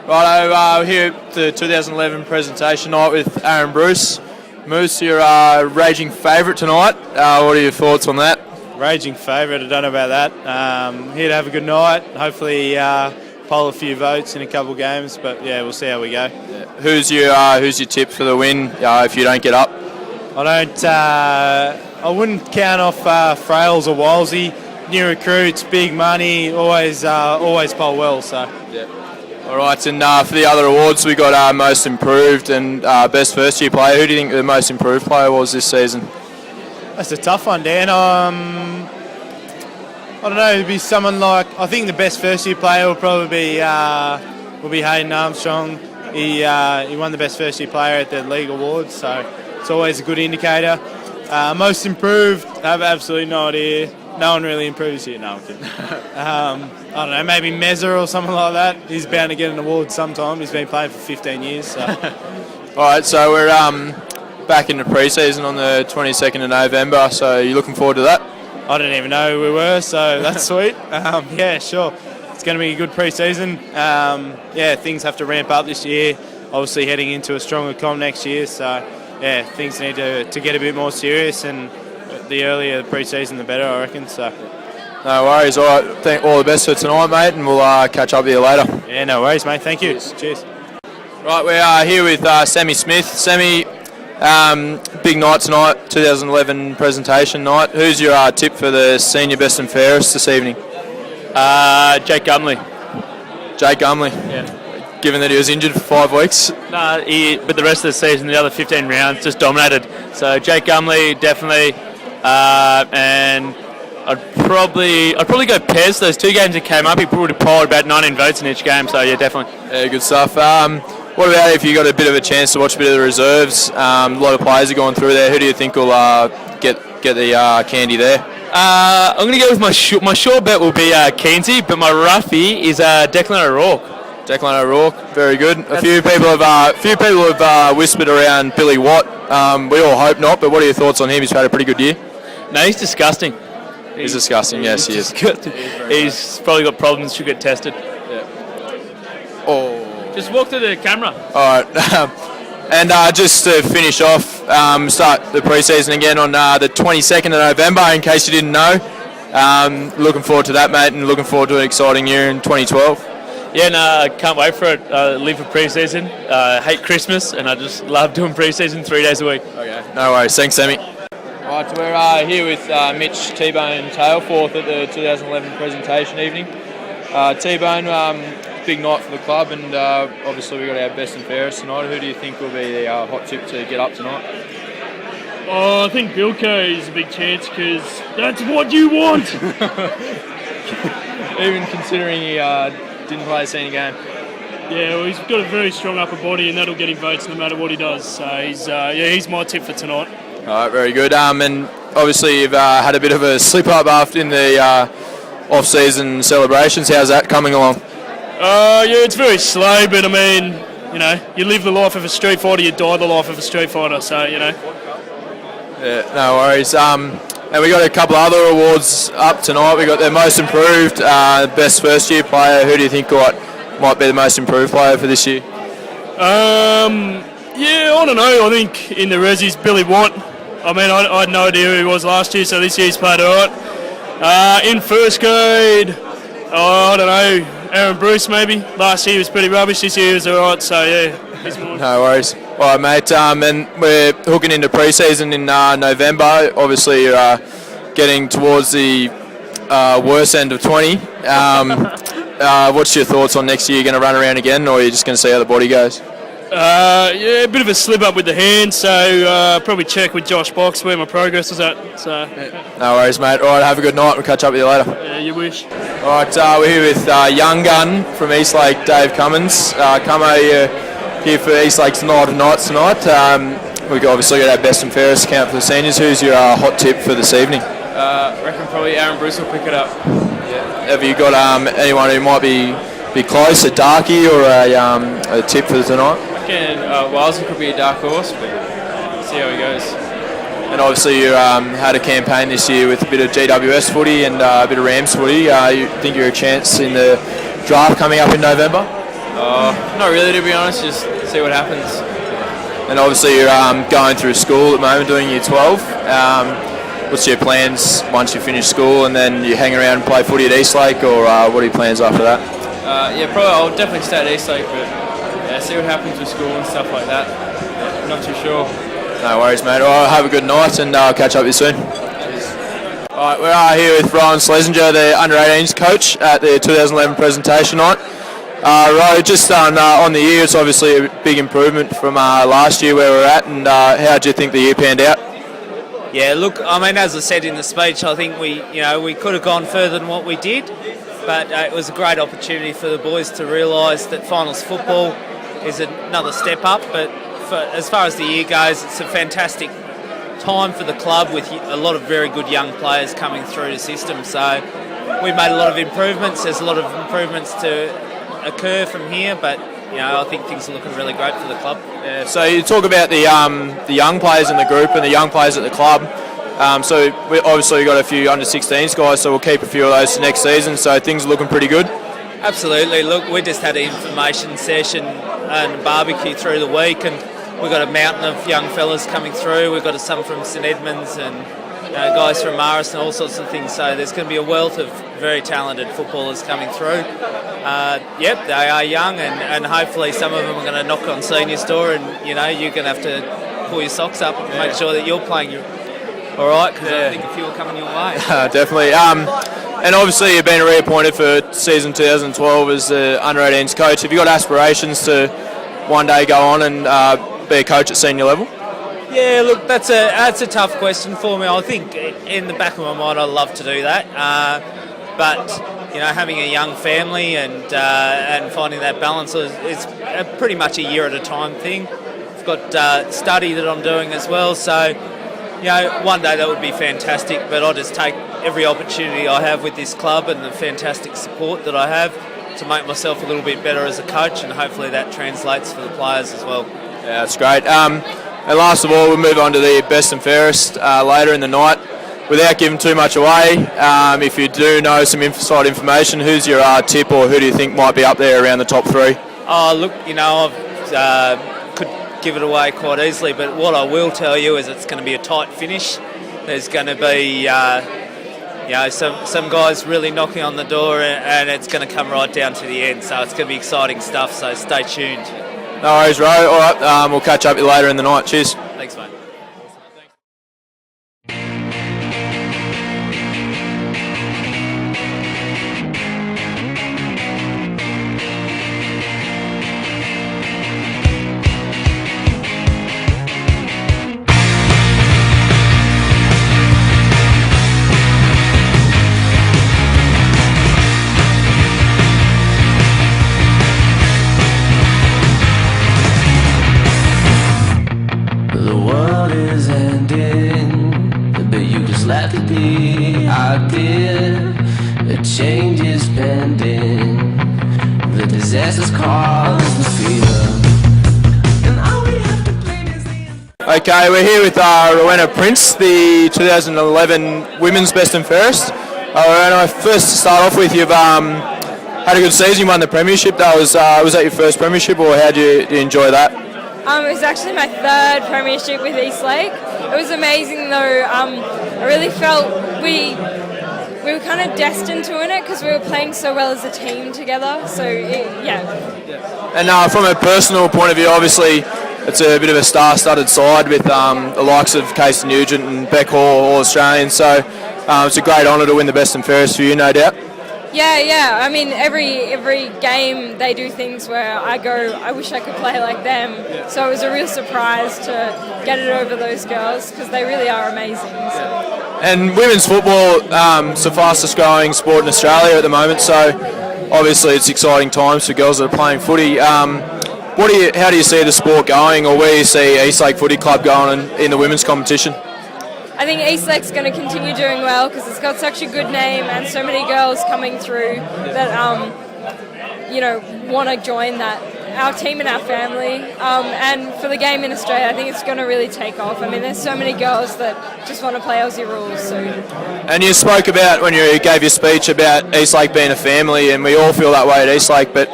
Righto, we're here at the 2011 presentation night with Aaron Bruce. Moose, you're raging favourite tonight. What are your thoughts on that? Raging favourite, I don't know about that. Here to have a good night. Hopefully poll a few votes in a couple of games, but yeah, we'll see how we go. Yeah. Who's your tip for the win if you don't get up? I wouldn't count off Frails or Walsey. New recruits, big money, always poll well. So. Yeah. All right, and for the other awards, we got most improved and best first year player. Who do you think the most improved player was this season? That's a tough one, Dan. I don't know. It'd be someone like, I think the best first year player will probably be Hayden Armstrong. He won the best first year player at the league awards, so it's always a good indicator. Most improved, I have absolutely no idea. No one really improves here. No, I'm kidding. I don't know, maybe Mezza or something like that. He's bound to get an award sometime. He's been playing for 15 years. So. All right, so we're back into pre-season on the 22nd of November, so you're looking forward to that? I didn't even know we were, so that's sweet. Yeah, sure. It's going to be a good pre-season. Things have to ramp up this year. Obviously heading into a stronger comp next year, so yeah, things need to get a bit more serious, and the earlier the pre-season, the better, I reckon. So. No worries. All right, all the best for tonight, mate, and we'll catch up with you later. Yeah, no worries, mate. Thank you. Cheers. Right, we are here with Sammy Smith. Sammy, big night tonight, 2011 presentation night. Who's your tip for the senior best and fairest this evening? Jake Gumley. Jake Gumley? Yeah. Given that he was injured for 5 weeks? No, but the rest of the season, the other 15 rounds, just dominated. So Jake Gumley, definitely. And I'd probably go Pez. Those 2 games that came up, he would have polled about 19 votes in each game. So yeah, definitely. Yeah, good stuff. What about if you got a bit of a chance to watch a bit of the reserves? A lot of players are going through there. Who do you think will get the candy there? I'm going to go with my sure bet will be Keensey, but my roughie is Declan O'Rourke. Declan O'Rourke, very good. A few people have whispered around Billy Watt. We all hope not, but what are your thoughts on him? He's had a pretty good year. No, he's disgusting. He's disgusting. Yes, he is. He's probably got problems. Should get tested. Yeah. Oh. Just walk to the camera. All right. And just to finish off, start the pre-season again on the 22nd of November, in case you didn't know. Looking forward to that, mate, and looking forward to an exciting year in 2012. Yeah, no, I can't wait for it. I live for pre-season. Hate Christmas, and I just love doing pre-season 3 days a week. Okay, no worries. Thanks, Sammy. All right, so we're here with Mitch T-Bone Tailforth at the 2011 presentation evening. T-Bone, big night for the club, and obviously we've got our best and fairest tonight. Who do you think will be the hot tip to get up tonight? Oh, I think Bilko is a big chance, because that's what you want. Even considering he didn't play a senior game. Yeah, well, he's got a very strong upper body, and that'll get him votes no matter what he does. So he's my tip for tonight. All right, very good. And obviously you've had a bit of a slip up after in the off-season celebrations. How's that coming along? Yeah, it's very slow, but I mean, you live the life of a street fighter, you die the life of a street fighter. So Yeah, no worries. And we got a couple of other awards up tonight. We got the most improved, best first year player. Who do you think might be the most improved player for this year? Yeah, I don't know. I think in the Resi's Billy Watt. I mean, I had no idea who he was last year, so this year's played all right. In first grade, I don't know, Aaron Bruce maybe. Last year he was pretty rubbish. This year he was all right. So yeah, he's mine. No worries. All right, mate. And we're hooking into pre-season in November. Obviously, you're getting towards the worst end of 20. What's your thoughts on next year? You're going to run around again, or are you just going to see how the body goes? Yeah, a bit of a slip up with the hand, so probably check with Josh Box where my progress is at. So no worries, mate. All right, have a good night. We'll catch up with you later. Yeah, you wish. All right, we're here with young gun from Eastlake, Dave Cummins. Cummo, you're here for Eastlake's Night of Nights tonight. We've obviously got our best and fairest count for the seniors. Who's your hot tip for this evening? I reckon probably Aaron Bruce will pick it up. Yeah. Have you got anyone who might be close, a darkie or a tip for tonight? I reckon Wilesy could be a dark horse, but see how he goes. And obviously you had a campaign this year with a bit of GWS footy and a bit of Rams footy. You think you're a chance in the draft coming up in November? Not really, to be honest. Just see what happens. And obviously you're going through school at the moment, doing year 12. What's your plans once you finish school and then you hang around and play footy at Eastlake, or what are your plans after that? Yeah, probably I'll definitely stay at Eastlake, but yeah, see what happens with school and stuff like that. Yeah, not too sure. No worries, mate. All right, have a good night and I'll catch up with you soon. All right, we're here with Ryan Schlesinger, the under-18s coach at the 2011 presentation night. Right, just on the year, it's obviously a big improvement from last year where we're at, and how do you think the year panned out? Yeah, look, I mean, as I said in the speech, I think we could have gone further than what we did, but it was a great opportunity for the boys to realise that finals football is another step up. But as far as the year goes, it's a fantastic time for the club with a lot of very good young players coming through the system. So we've made a lot of improvements. There's a lot of improvements to occur from here, but I think things are looking really great for the club. Yeah, so you talk about the young players in the group and the young players at the club. So we obviously got a few under-16s guys, so we'll keep a few of those for next season. So things are looking pretty good. Absolutely. Look, we just had an information session and barbecue through the week, and we've got a mountain of young fellas coming through. We've got some from St Edmunds and guys from Morris and all sorts of things. So there's going to be a wealth of very talented footballers coming through. Yep, they are young, and hopefully some of them are going to knock on senior's door, and you're going to have to pull your socks up and make sure that you're playing all right, because I think a few are coming your way. Definitely. And obviously you've been reappointed for season 2012 as the under-18s coach. Have you got aspirations to one day go on and be a coach at senior level? Yeah, look, that's a tough question for me. I think in the back of my mind, I'd love to do that, but having a young family and finding that balance is pretty much a year at a time thing. I've got study that I'm doing as well, so one day that would be fantastic. But I'll just take every opportunity I have with this club and the fantastic support that I have to make myself a little bit better as a coach, and hopefully that translates for the players as well. Yeah, that's great. And last of all, we'll move on to the best and fairest later in the night. Without giving too much away, if you do know some inside information, who's your tip, or who do you think might be up there around the top three? Oh, look, I could give it away quite easily, but what I will tell you is it's going to be a tight finish. There's going to be some guys really knocking on the door, and it's going to come right down to the end. So it's going to be exciting stuff. So stay tuned. No worries, Ro. All right, we'll catch up with you later in the night. Cheers. Thanks, mate. Change is pending. The disaster's caused the fear. And all we have to blame is the... Okay, we're here with Rowena Prince, the 2011 Women's Best and Fairest. Rowena, first to start off with, you've had a good season. You won the premiership. Was that your first premiership, or how do you enjoy that? It was actually my third premiership with Eastlake. It was amazing though. I really felt we were kind of destined to win it because we were playing so well as a team together. So, yeah. And from a personal point of view, obviously, it's a bit of a star-studded side with the likes of Casey Nugent and Beck Hall, all Australians. So it's a great honour to win the best and fairest for you, no doubt. Yeah. I mean, every game they do things where I go, I wish I could play like them. Yeah. So it was a real surprise to get it over those girls because they really are amazing. So. And women's football is the fastest growing sport in Australia at the moment, so obviously it's exciting times for girls that are playing footy. How do you see the sport going, or where do you see Eastlake Footy Club going in the women's competition? I think Eastlake's going to continue doing well because it's got such a good name and so many girls coming through that want to join our team and our family. And for the game in Australia, I think it's going to really take off. I mean, there's so many girls that just want to play Aussie rules. So. And you spoke about, when you gave your speech, about Eastlake being a family, and we all feel that way at Eastlake, but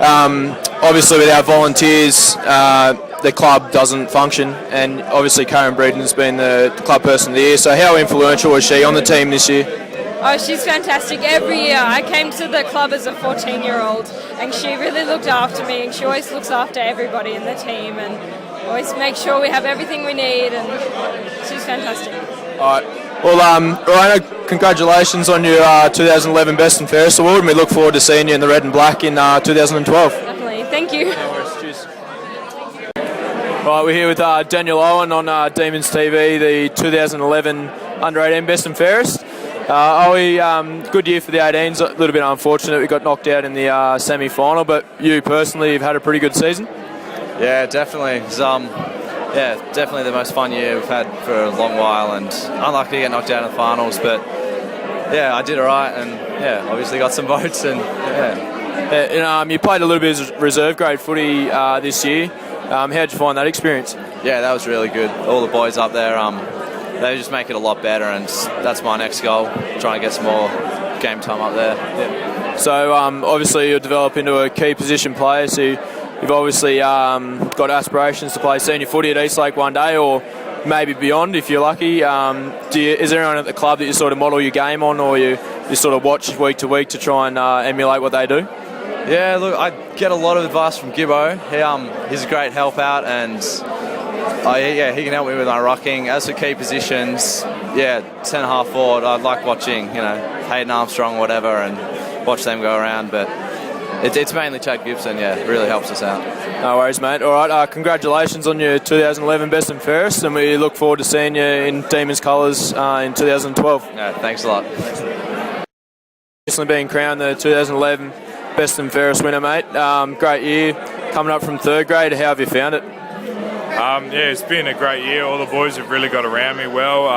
Obviously, without volunteers, the club doesn't function, and obviously Karen Breeden's been the club person of the year. So how influential was she on the team this year? Oh, she's fantastic. Every year I came to the club as a 14-year-old and she really looked after me, and she always looks after everybody in the team and always makes sure we have everything we need, and she's fantastic. All right. Well, Rhino, congratulations on your 2011 Best and Fairest Award, and we look forward to seeing you in the red and black in 2012. Definitely. Thank you. No worries. Cheers. Right, we're here with Daniel Owen on DemonsTV, the 2011 Under-18 Best and Fairest. Good year for the 18s. A little bit unfortunate we got knocked out in the semi-final, but you personally have had a pretty good season. Yeah, definitely. It was, definitely the most fun year we've had for a long while, and unlucky to get knocked out in the finals, but yeah, I did alright, and yeah, obviously got some votes, and yeah. You played a little bit of reserve grade footy this year. How did you find that experience? Yeah, that was really good. All the boys up there, they just make it a lot better, and that's my next goal, trying to get some more game time up there. Yeah. So obviously you'll develop into a key position player, so you've obviously got aspirations to play senior footy at Eastlake one day, or maybe beyond if you're lucky. Is there anyone at the club that you sort of model your game on, or you sort of watch week to week to try and emulate what they do? Yeah, look, I get a lot of advice from Gibbo. He's a great help out, and he can help me with my rocking. As for key positions, 10.5 forward, I like watching, Hayden Armstrong or whatever, and watch them go around, but it's mainly Chad Gibson, it really helps us out. No worries, mate. All right, congratulations on your 2011 Best and Fairest, and we look forward to seeing you in Demons colours in 2012. Yeah, thanks a lot. Recently being crowned the 2011 Best and Fairest winner, mate. Great year. Coming up from third grade, how have you found it? It's been a great year. All the boys have really got around me well.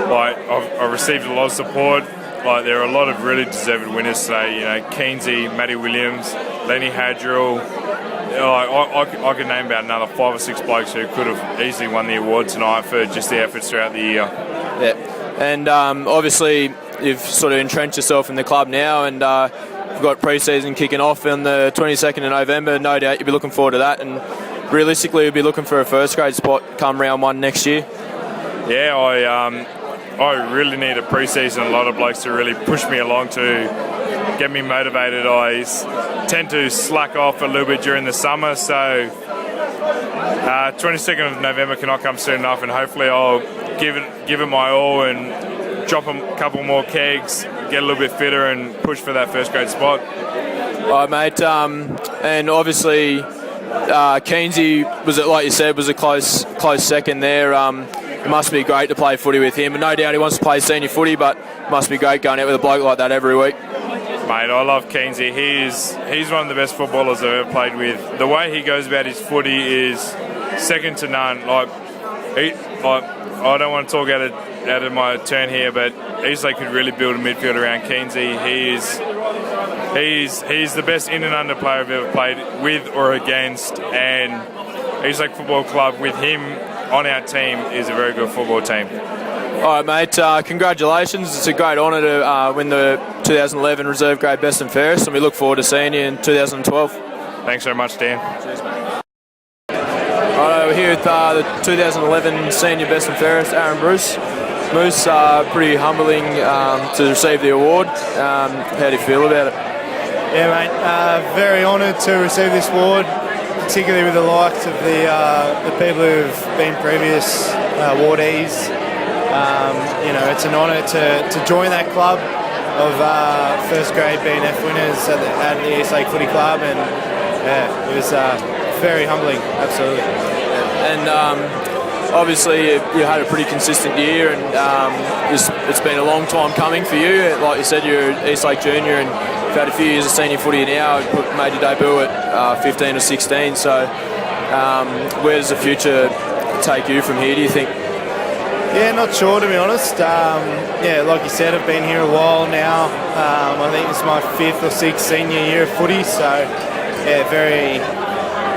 I've received a lot of support. There are a lot of really deserved winners today. Keensey, Matty Williams, Lenny Hadrill. I could name about another 5 or 6 blokes who could have easily won the award tonight for just the efforts throughout the year. Yeah, and obviously you've sort of entrenched yourself in the club now, and we've got pre-season kicking off on the 22nd of November. No doubt you'll be looking forward to that, and realistically you'll be looking for a first grade spot come round 1 next year. Yeah, I really need a pre-season. A lot of blokes to really push me along to get me motivated. I tend to slack off a little bit during the summer, so 22nd of November cannot come soon enough, and hopefully I'll give it my all and drop a couple more kegs, get a little bit fitter, and push for that first grade spot. All right, mate. And obviously, Keensey was, like you said, was a close second there. It must be great to play footy with him, and no doubt he wants to play senior footy, but it must be great going out with a bloke like that every week. Mate, I love Keensey. He's one of the best footballers I've ever played with. The way he goes about his footy is second to none. I don't want to talk out of my turn here, but Eastlake could really build a midfield around Keensey. He's the best in and under player I've ever played with or against, and Eastlake Football Club with him on our team is a very good football team. All right, mate. Congratulations. It's a great honour to win the 2011 Reserve Grade Best and Fairest, and we look forward to seeing you in 2012. Thanks very much, Dan. Cheers, mate. Right, we're here with the 2011 Senior Best and Fairest, Aaron Bruce. Moose, pretty humbling to receive the award. How do you feel about it? Yeah, mate. Very honoured to receive this award, particularly with the likes of the people who've been previous awardees. It's an honour to join that club of first grade B&F winners at the Eastlake Footy Club, and it was very humbling, absolutely. And obviously you had a pretty consistent year, and it's been a long time coming for you. Like you said, you're an Eastlake junior, and you've had a few years of senior footy now. You made your debut at 15 or 16, so where does the future take you from here, do you think? Yeah, not sure, to be honest. Like you said, I've been here a while now. I think it's my 5th or 6th senior year of footy, so yeah, very,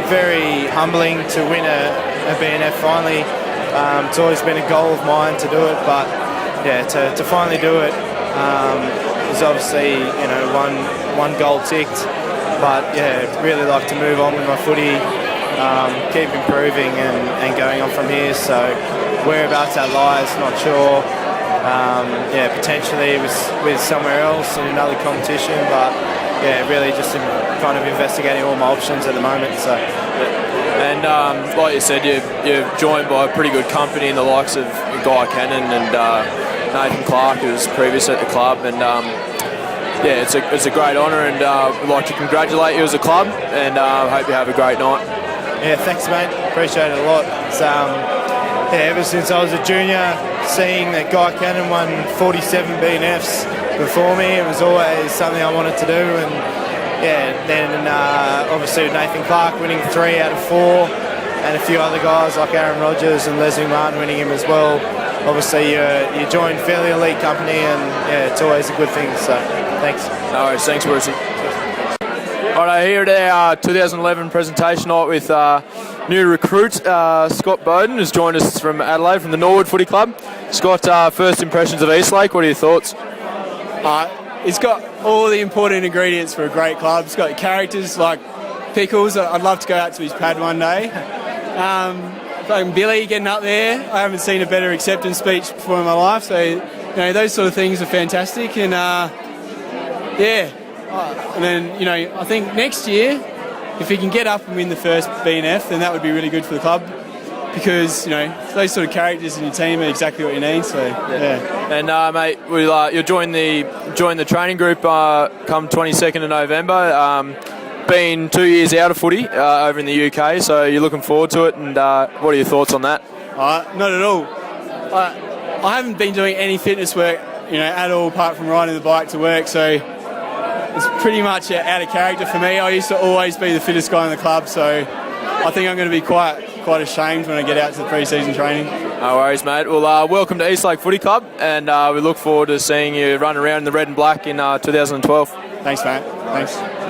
very humbling to win a B&F finally. It's always been a goal of mine to do it, but yeah, to finally do it is obviously one goal ticked. but yeah, really like to move on with my footy, keep improving and going on from here. So whereabouts that lies, not sure. Yeah, potentially with somewhere else in another competition, but yeah, really just kind of investigating all my options at the moment. So. And like you said, you're joined by a pretty good company in the likes of Guy Cannon and Nathan Clark, who was previous at the club. And yeah, it's a great honour, and we'd like to congratulate you as a club, and hope you have a great night. Yeah, thanks, mate. Appreciate it a lot. It's, yeah, ever since I was a junior, seeing that Guy Cannon won 47 BNFs before me, it was always something I wanted to do. And yeah, then obviously with Nathan Clark winning 3 out of 4, and a few other guys like Aaron Rodgers and Leslie Martin winning him as well. Obviously you join fairly elite company, and yeah, it's always a good thing. So thanks. No worries, thanks, Brucey. Right, here at our 2011 presentation night with new recruit Scott Bowden, who's joined us from Adelaide from the Norwood Footy Club. Scott, first impressions of Eastlake, what are your thoughts? It's got all the important ingredients for a great club. It's got characters like Pickles. I'd love to go out to his pad one day. Billy getting up there. I haven't seen a better acceptance speech before in my life. So, you know, those sort of things are fantastic. And yeah. And then, you know, I think next year, if he can get up and win the first BNF, then that would be really good for the club. Because, you know, those sort of characters in your team are exactly what you need. So yeah. And mate, you'll join the training group come 22nd of November. Been 2 years out of footy over in the UK, so you're looking forward to it. And what are your thoughts on that? Not at all. I haven't been doing any fitness work, you know, at all, apart from riding the bike to work. So it's pretty much out of character for me. I used to always be the fittest guy in the club, so I think I'm going to be quite ashamed when I get out to the pre-season training. No worries, mate. Well, welcome to Eastlake Footy Club, and we look forward to seeing you run around in the red and black in 2012. Thanks, mate. Thanks.